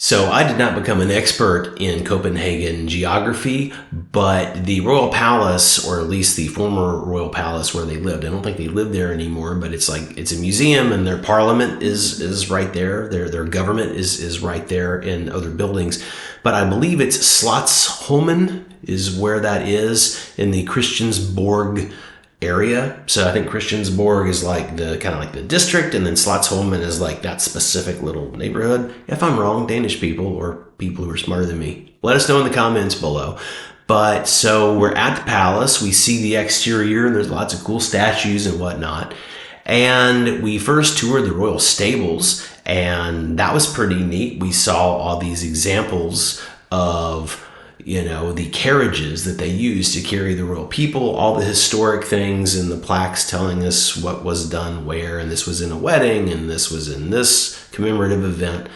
So I did not become an expert in Copenhagen geography, but the Royal Palace, or at least the former Royal Palace where they lived, I don't think they live there anymore, but it's a museum, and their parliament is right there. Their government is right there in other buildings. But I believe it's Slottsholmen is where that is in the Christiansborg area. So I think Christiansborg is like the kind of like the district, and then Slottsholmen is like that specific little neighborhood. If I'm wrong, Danish people or people who are smarter than me, let us know in the comments below. But so we're at the palace, we see the exterior, and there's lots of cool statues and whatnot. And we first toured the royal stables, and that was pretty neat. We saw all these examples of the carriages that they used to carry the royal people, all the historic things and the plaques telling us what was done where, and this was in a wedding, and this was in this commemorative event.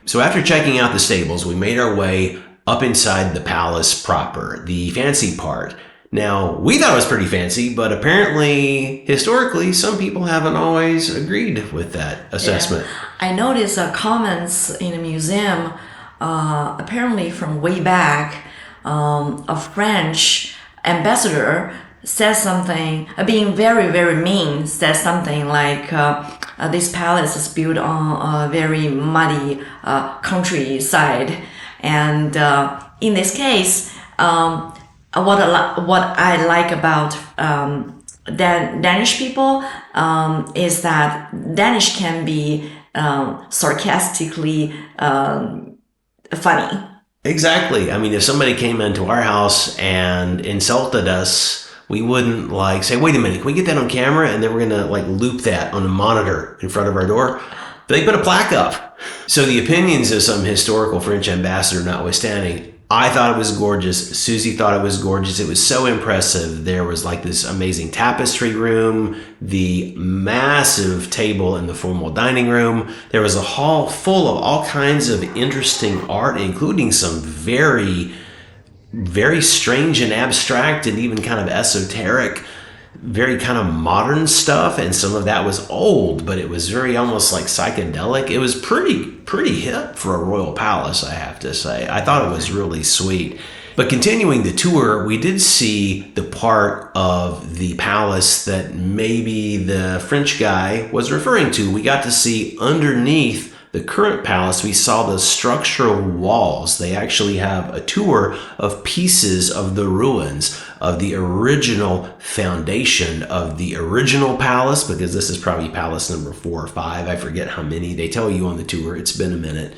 So after checking out the stables, we made our way up inside the palace proper, the fancy part. Now, we thought it was pretty fancy, but apparently, historically, some people haven't always agreed with that assessment. Yeah. I noticed comments in the museum, apparently from way back. A French ambassador says something, being very, very mean, says something like, this palace is built on a very muddy countryside. And in this case, what I like about Danish people is that Danish can be sarcastically funny. Exactly. I mean, if somebody came into our house and insulted us, we wouldn't say, wait a minute, can we get that on camera? And then we're going to loop that on a monitor in front of our door. They put a plaque up. So the opinions of some historical French ambassador notwithstanding, I thought it was gorgeous. Susie thought it was gorgeous. It was so impressive. There was this amazing tapestry room, the massive table in the formal dining room. There was a hall full of all kinds of interesting art, including some very, very strange and abstract and even kind of esoteric, very kind of modern stuff. And some of that was old, but it was very almost psychedelic. It was pretty hip for a royal palace, I have to say. I thought it was really sweet. But continuing the tour, we did see the part of the palace that maybe the French guy was referring to. We got to see underneath the current palace. We saw the structural walls. They actually have a tour of pieces of the ruins of the original foundation of the original palace, because this is probably palace number 4 or 5. I forget how many. They tell you on the tour. It's been a minute.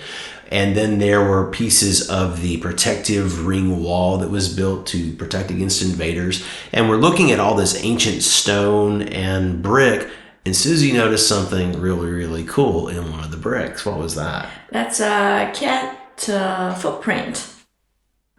And then there were pieces of the protective ring wall that was built to protect against invaders. And we're looking at all this ancient stone and brick. And Susie noticed something really, really cool in one of the bricks. What was that? That's a cat footprint.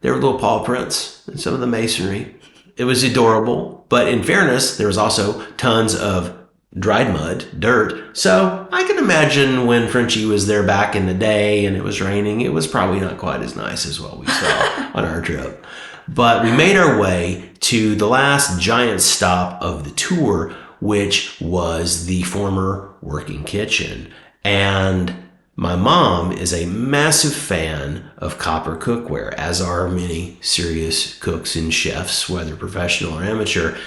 There were little paw prints in some of the masonry. It was adorable. But in fairness, there was also tons of dried mud, dirt. So I can imagine when Frenchie was there back in the day and it was raining, it was probably not quite as nice as what we saw on our trip. But we made our way to the last giant stop of the tour, which was the former working kitchen. And my mom is a massive fan of copper cookware, as are many serious cooks and chefs, whether professional or amateur.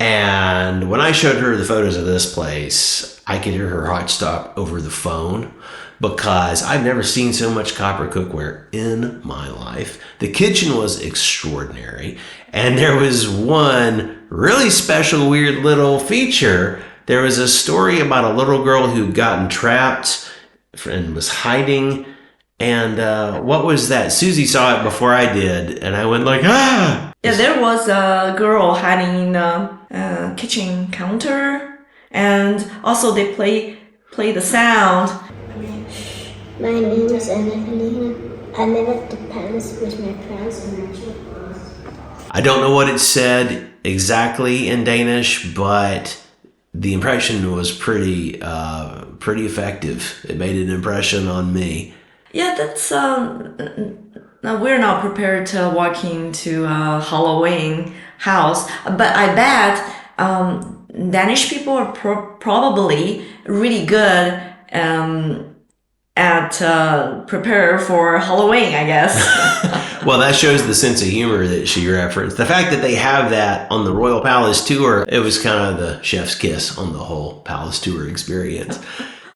And when I showed her the photos of this place, I could hear her heart stop over the phone, because I've never seen so much copper cookware in my life. The kitchen was extraordinary. And there was one really special, weird little feature. There was a story about a little girl who'd gotten trapped and was hiding. And what was that? Susie saw it before I did. And I went ah! Yeah, there was a girl hiding in the kitchen counter. And also they play the sound. My name is Anna. I live at the palace with my friends and my children. I don't know what it said exactly in Danish, but the impression was pretty effective. It made an impression on me. Yeah, that's we're not prepared to walk into a Halloween house, but I bet Danish people are probably really good at prepare for Halloween, I guess. Well, that shows the sense of humor that she referenced. The fact that they have that on the Royal Palace tour, it was kind of the chef's kiss on the whole Palace tour experience.